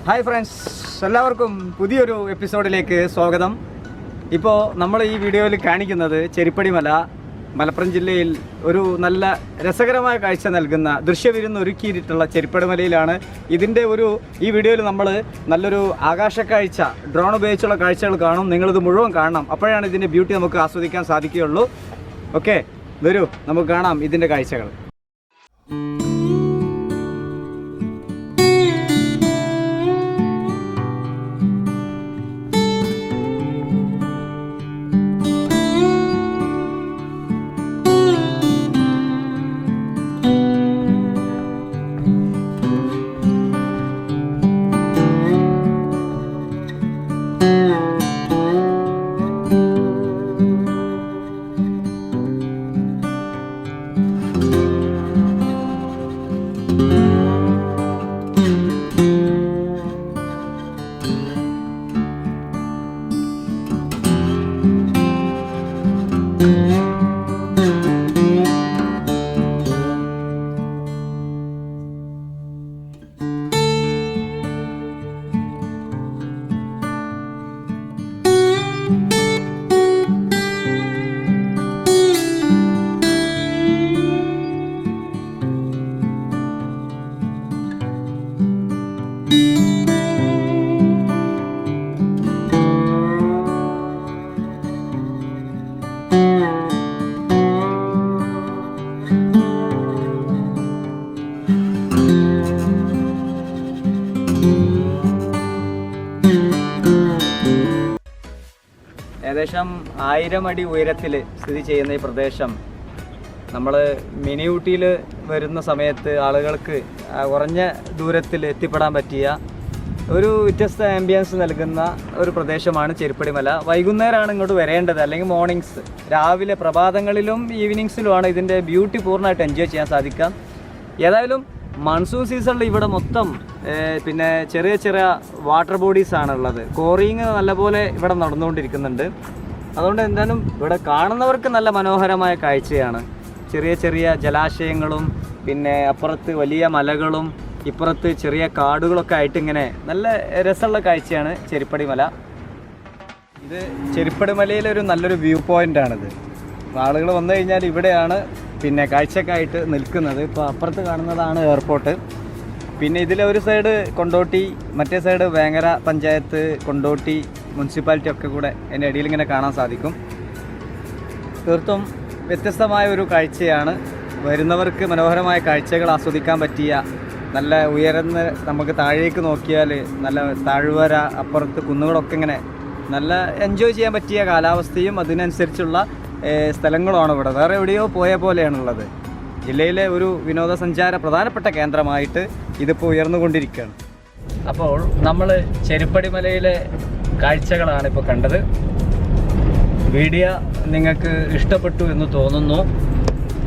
Hi friends, എല്ലാവർക്കും പുതിയൊരു എപ്പിസോഡിലേക്ക് സ്വാഗതം. ഇപ്പോൾ നമ്മൾ ഈ വീഡിയോയിൽ കാണിക്കുന്നത് ചെരിപ്പടി മല, മലപ്പുറം ജില്ലയിൽ ഒരു നല്ല രസകരമായ കാഴ്ച നൽകുന്ന ദൃശ്യവിരുന്ന് ഒരുക്കിയിട്ടുള്ള ചെരിപ്പടി മലയിലാണ്. ഈ വീഡിയോയിൽ നമ്മൾ നല്ലൊരു ആകാശ കാഴ്ച, ഡ്രോൺ ഉപയോഗിച്ചുള്ള കാഴ്ചകൾ കാണും. നിങ്ങളിത് മുഴുവൻ കാണണം, അപ്പോഴാണ് ഇതിൻ്റെ ബ്യൂട്ടി നമുക്ക് ആസ്വദിക്കാൻ സാധിക്കുകയുള്ളൂ. ഓക്കെ, വരൂ നമുക്ക് കാണാം ഇതിൻ്റെ കാഴ്ചകൾ. ഏകദേശം 1000 അടി ഉയരത്തിൽ സ്ഥിതി ചെയ്യുന്ന ഈ പ്രദേശം നമ്മൾ മിനി ഊട്ടിയിൽ വരുന്ന സമയത്ത് ആളുകൾക്ക് കുറഞ്ഞ ദൂരത്തിൽ എത്തിപ്പെടാൻ പറ്റിയ ഒരു വ്യത്യസ്ത ആംബിയൻസ് നൽകുന്ന ഒരു പ്രദേശമാണ് ചെരിപ്പടി മല. വൈകുന്നേരമാണ് ഇങ്ങോട്ട് വരേണ്ടത്, അല്ലെങ്കിൽ മോർണിംഗ്സ്, രാവിലെ പ്രഭാതങ്ങളിലും ഈവനിങ്സിലുമാണ് ഇതിൻ്റെ ബ്യൂട്ടി പൂർണ്ണമായിട്ട് എൻജോയ് ചെയ്യാൻ സാധിക്കാം. ഏതായാലും മൺസൂൺ സീസണിൽ ഇവിടെ മൊത്തം പിന്നെ ചെറിയ ചെറിയ വാട്ടർ ബോഡീസാണ് ഉള്ളത്. കോറിങ് നല്ലപോലെ ഇവിടെ നടന്നുകൊണ്ടിരിക്കുന്നുണ്ട്. അതുകൊണ്ട് എന്തായാലും ഇവിടെ കാണുന്നവർക്ക് നല്ല മനോഹരമായ കാഴ്ചയാണ്. ചെറിയ ചെറിയ ജലാശയങ്ങളും പിന്നെ അപ്പുറത്ത് വലിയ മലകളും ഇപ്പുറത്ത് ചെറിയ കാടുകളൊക്കെ ആയിട്ട് ഇങ്ങനെ നല്ല രസമുള്ള കാഴ്ചയാണ് ചെരിപ്പടി മല. ഇത് ചെരിപ്പടി മലയിലെ ഒരു നല്ലൊരു വ്യൂ പോയിൻ്റാണിത്. ആളുകൾ വന്നു കഴിഞ്ഞാൽ ഇവിടെയാണ് പിന്നെ കാഴ്ചക്കായിട്ട് നിൽക്കുന്നത്. ഇപ്പോൾ അപ്പുറത്ത് കാണുന്നതാണ് എയർപോർട്ട്. പിന്നെ ഇതിലെ ഒരു സൈഡ് കൊണ്ടോട്ടി, മറ്റേ സൈഡ് വേങ്ങര പഞ്ചായത്ത്, കൊണ്ടോട്ടി മുനിസിപ്പാലിറ്റി ഒക്കെ കൂടെ അതിൻ്റെ ഇടയിൽ ഇങ്ങനെ കാണാൻ സാധിക്കും. തീർത്തും വ്യത്യസ്തമായ ഒരു കാഴ്ചയാണ്. വരുന്നവർക്ക് മനോഹരമായ കാഴ്ചകൾ ആസ്വദിക്കാൻ പറ്റിയ, നല്ല ഉയർന്ന് നമുക്ക് താഴേക്ക് നോക്കിയാൽ നല്ല താഴ്വര, അപ്പുറത്ത് കുന്നുകളൊക്കെ ഇങ്ങനെ നല്ല എൻജോയ് ചെയ്യാൻ പറ്റിയ കാലാവസ്ഥയും അതിനനുസരിച്ചുള്ള സ്ഥലങ്ങളുമാണ് ഇവിടെ. വേറെ എവിടെയോ പോയ പോലെയാണുള്ളത്. ജില്ലയിലെ ഒരു വിനോദസഞ്ചാര പ്രധാനപ്പെട്ട കേന്ദ്രമായിട്ട് ഇതിപ്പോൾ ഉയർന്നുകൊണ്ടിരിക്കുകയാണ്. അപ്പോൾ നമ്മൾ ചെരിപ്പടി മലയിലെ കാഴ്ചകളാണ് ഇപ്പോൾ കണ്ടത്. വീഡിയോ നിങ്ങൾക്ക് ഇഷ്ടപ്പെട്ടു എന്ന് തോന്നുന്നു.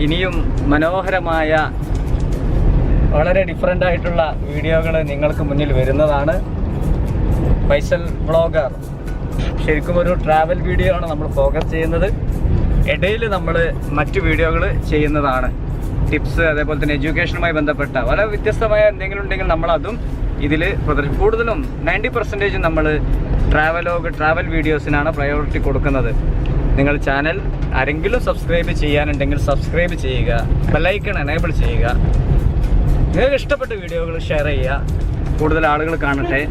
ഇനിയും മനോഹരമായ വളരെ ഡിഫറൻ്റ് ആയിട്ടുള്ള വീഡിയോകൾ നിങ്ങൾക്ക് മുന്നിൽ വരുന്നതാണ്. ഫൈസൽ വ്ളോഗർ ശരിക്കും ഒരു ട്രാവൽ വീഡിയോ ആണ് നമ്മൾ ഫോക്കസ് ചെയ്യുന്നത്. ഇടയിൽ നമ്മൾ മറ്റു വീഡിയോകൾ ചെയ്യുന്നതാണ്. ടിപ്സ്, അതേപോലെ തന്നെ എഡ്യൂക്കേഷനുമായി ബന്ധപ്പെട്ട വളരെ വ്യത്യസ്തമായ എന്തെങ്കിലും ഉണ്ടെങ്കിൽ നമ്മളതും ഇതിൽ കൂടുതലും 90% നമ്മൾ ട്രാവൽ വീഡിയോസിനാണ് പ്രയോറിറ്റി കൊടുക്കുന്നത്. നിങ്ങൾ ചാനൽ ആരെങ്കിലും സബ്സ്ക്രൈബ് ചെയ്യാനുണ്ടെങ്കിൽ സബ്സ്ക്രൈബ് ചെയ്യുക, ബെല്ലൈക്കൺ എനേബിൾ ചെയ്യുക. നിങ്ങൾക്ക് ഇഷ്ടപ്പെട്ട വീഡിയോകൾ ഷെയർ ചെയ്യുക, കൂടുതൽ ആളുകൾ കാണട്ടെ.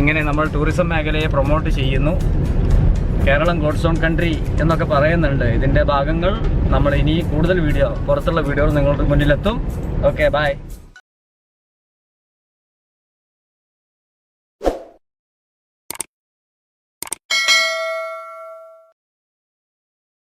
ഇങ്ങനെ നമ്മൾ ടൂറിസം മേഖലയെ പ്രൊമോട്ട് ചെയ്യുന്നു. കേരളം ഗോഡ്സ് ഓൺ കൺട്രി എന്നൊക്കെ പറയുന്നുണ്ട്. ഇതിൻ്റെ ഭാഗങ്ങൾ നമ്മൾ ഇനി കൂടുതൽ പുറത്തുള്ള വീഡിയോകൾ നിങ്ങളുടെ മുന്നിലെത്തും. Okay, by.